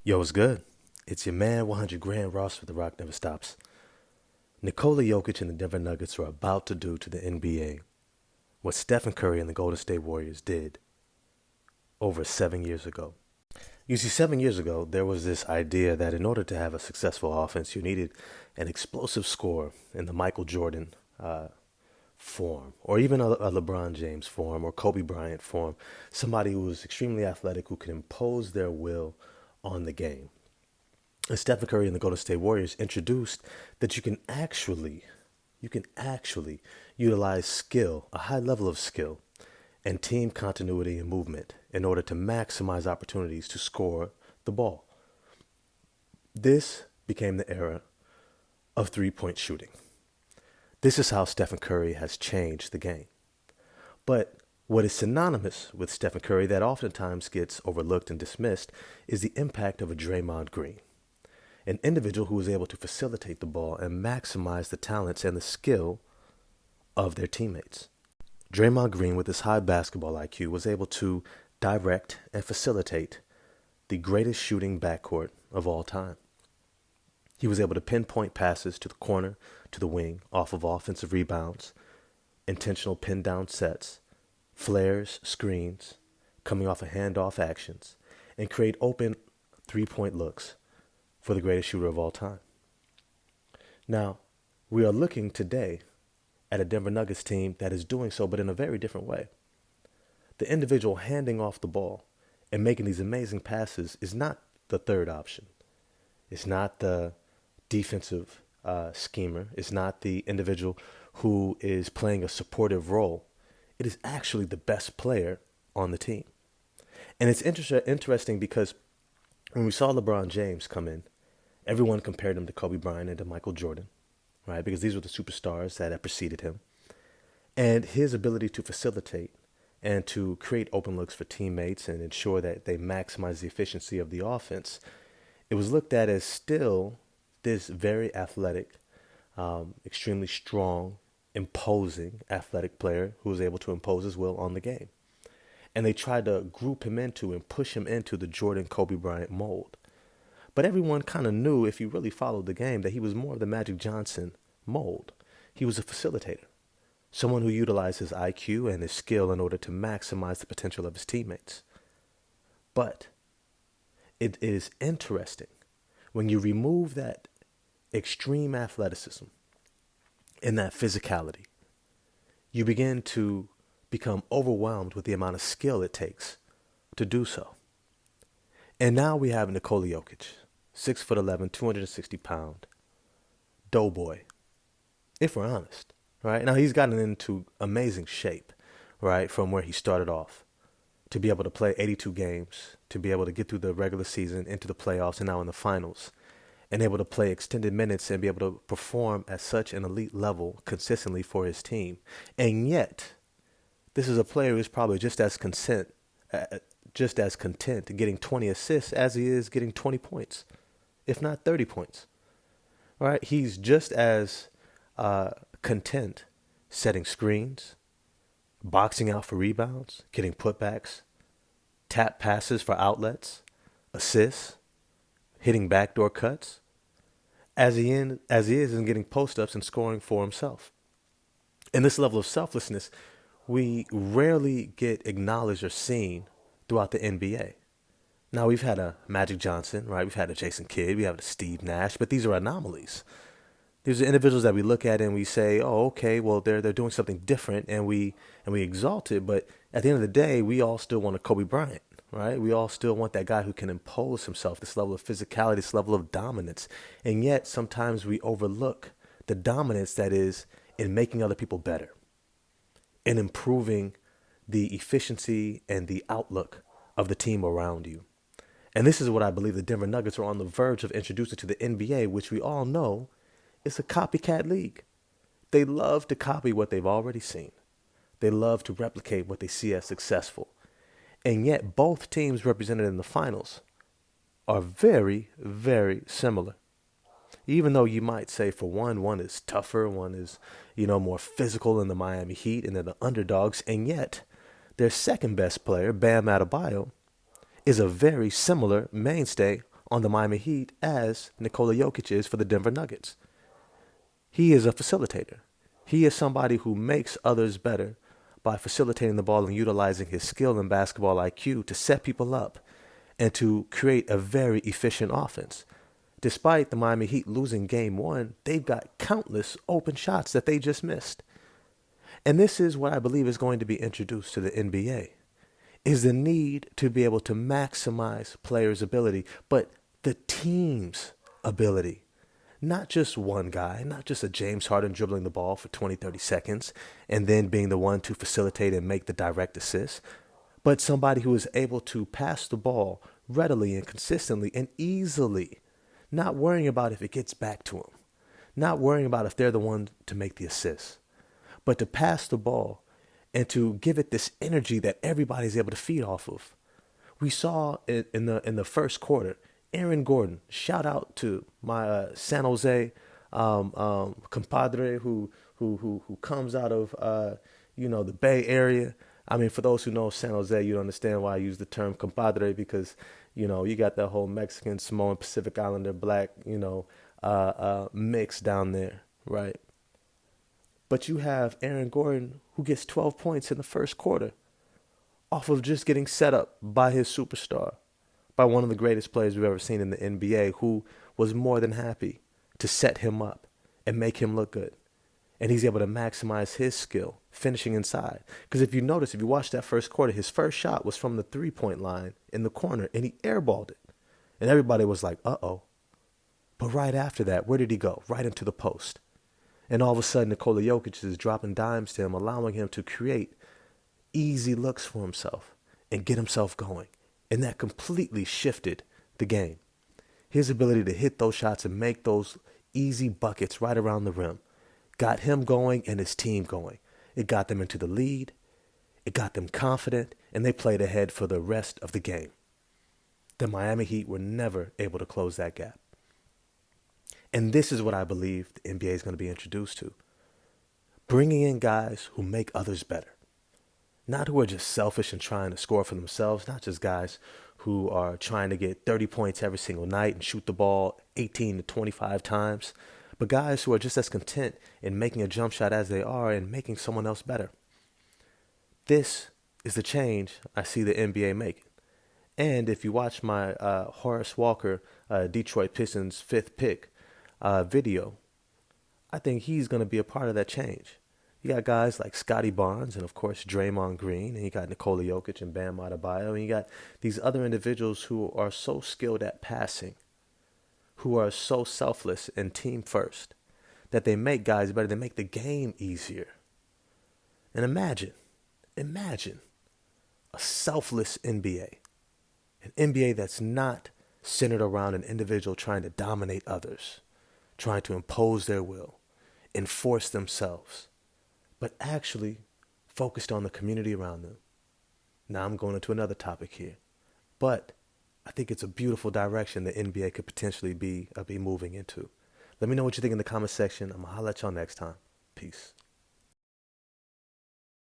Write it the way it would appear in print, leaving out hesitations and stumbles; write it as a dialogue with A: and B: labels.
A: Yo, what's good? It's your man, 100 Grand Ross with The Rock Never Stops. Nikola Jokic and the Denver Nuggets are about to do to the NBA what Stephen Curry and the Golden State Warriors did over 7 years ago. You see, 7 years ago, there was this idea that in order to have a successful offense, you needed an explosive scorer in the Michael Jordan form, or even a LeBron James form, or Kobe Bryant form, somebody who was extremely athletic, who could impose their will on the game. And Stephen Curry and the Golden State Warriors introduced that you can actually utilize skill, a high level of skill, and team continuity and movement in order to maximize opportunities to score the ball. This became the era of three-point shooting. This is how Stephen Curry has changed the game. But what is synonymous with Stephen Curry that oftentimes gets overlooked and dismissed is the impact of a Draymond Green, an individual who is able to facilitate the ball and maximize the talents and the skill of their teammates. Draymond Green, with his high basketball IQ, was able to direct and facilitate the greatest shooting backcourt of all time. He was able to pinpoint passes to the corner, to the wing, off of offensive rebounds, intentional pin down sets, flares, screens, coming off of handoff actions, and create open three-point looks for the greatest shooter of all time. Now, we are looking today at a Denver Nuggets team that is doing so, but in a very different way. The individual handing off the ball and making these amazing passes is not the third option. It's not the defensive schemer. It's not the individual who is playing a supportive role. It is actually the best player on the team. And it's interesting because when we saw LeBron James come in, everyone compared him to Kobe Bryant and to Michael Jordan, right? Because these were the superstars that had preceded him. And his ability to facilitate and to create open looks for teammates and ensure that they maximize the efficiency of the offense, it was looked at as still this very athletic, extremely strong, imposing athletic player who was able to impose his will on the game. And they tried to group him into and push him into the Jordan Kobe Bryant mold. But everyone kind of knew, if you really followed the game, that he was more of the Magic Johnson mold. He was a facilitator, someone who utilized his IQ and his skill in order to maximize the potential of his teammates. But it is interesting when you remove that extreme athleticism and that physicality, you begin to become overwhelmed with the amount of skill it takes to do so. And now we have Nikola Jokic, 6'11", 260-pound doughboy, if we're honest, right? Now he's gotten into amazing shape, right, from where he started off, to be able to play 82 games, to be able to get through the regular season, into the playoffs, and now in the finals, and able to play extended minutes and be able to perform at such an elite level consistently for his team. And yet, this is a player who's probably just as content getting 20 assists as he is getting 20 points, if not 30 points. All right, he's just as content setting screens, boxing out for rebounds, getting putbacks, tap passes for outlets, assists, hitting backdoor cuts, as he is in getting post-ups and scoring for himself. And this level of selflessness, we rarely get acknowledged or seen throughout the NBA. Now, we've had a Magic Johnson, right? We've had a Jason Kidd, we have a Steve Nash, but these are anomalies. These are individuals that we look at and we say, oh, okay, well, they're doing something different, and we exalt it. But at the end of the day, we all still want a Kobe Bryant, right? We all still want that guy who can impose himself, this level of physicality, this level of dominance. And yet, sometimes we overlook the dominance that is in making other people better, in improving the efficiency and the outlook of the team around you. And this is what I believe the Denver Nuggets are on the verge of introducing to the NBA, which we all know is a copycat league. They love to copy what they've already seen. They love to replicate what they see as successful. And yet both teams represented in the finals are very, very similar. Even though you might say for one is tougher, one is, more physical than the Miami Heat, and they're the underdogs, and yet their second best player, Bam Adebayo, is a very similar mainstay on the Miami Heat as Nikola Jokic is for the Denver Nuggets. He is a facilitator. He is somebody who makes others better by facilitating the ball and utilizing his skill and basketball IQ to set people up and to create a very efficient offense. Despite the Miami Heat losing game one, they've got countless open shots that they just missed. And this is what I believe is going to be introduced to the NBA, is the need to be able to maximize players' ability, but the team's ability. Not just one guy, not just a James Harden dribbling the ball for 20, 30 seconds and then being the one to facilitate and make the direct assist, but somebody who is able to pass the ball readily and consistently and easily, not worrying about if it gets back to them, not worrying about if they're the one to make the assist, but to pass the ball and to give it this energy that everybody's able to feed off of. We saw it in the first quarter. Aaron Gordon, shout out to my San Jose compadre who comes out of the Bay Area. I mean, for those who know San Jose, you understand why I use the term compadre, because you got that whole Mexican, Samoan, Pacific Islander, black mix down there, right? But you have Aaron Gordon who gets 12 points in the first quarter off of just getting set up by his superstar, by one of the greatest players we've ever seen in the NBA, who was more than happy to set him up and make him look good. And he's able to maximize his skill, finishing inside. Because if you notice, if you watch that first quarter, his first shot was from the three-point line in the corner, and he airballed it. And everybody was like, uh-oh. But right after that, where did he go? Right into the post. And all of a sudden, Nikola Jokic is dropping dimes to him, allowing him to create easy looks for himself and get himself going. And that completely shifted the game. His ability to hit those shots and make those easy buckets right around the rim got him going and his team going. It got them into the lead. It got them confident, and they played ahead for the rest of the game. The Miami Heat were never able to close that gap. And this is what I believe the NBA is going to be introduced to. Bringing in guys who make others better. Not who are just selfish and trying to score for themselves. Not just guys who are trying to get 30 points every single night and shoot the ball 18 to 25 times. But guys who are just as content in making a jump shot as they are and making someone else better. This is the change I see the NBA making. And if you watch my Horace Walker, Detroit Pistons 5th pick video, I think he's going to be a part of that change. You got guys like Scotty Barnes and, of course, Draymond Green. And you got Nikola Jokic and Bam Adebayo. And you got these other individuals who are so skilled at passing, who are so selfless and team first, that they make guys better. They make the game easier. And imagine a selfless NBA. An NBA that's not centered around an individual trying to dominate others, trying to impose their will, enforce themselves, but actually focused on the community around them. Now I'm going into another topic here, but I think it's a beautiful direction the NBA could potentially be moving into. Let me know what you think in the comment section. I'm going to holler at y'all next time. Peace.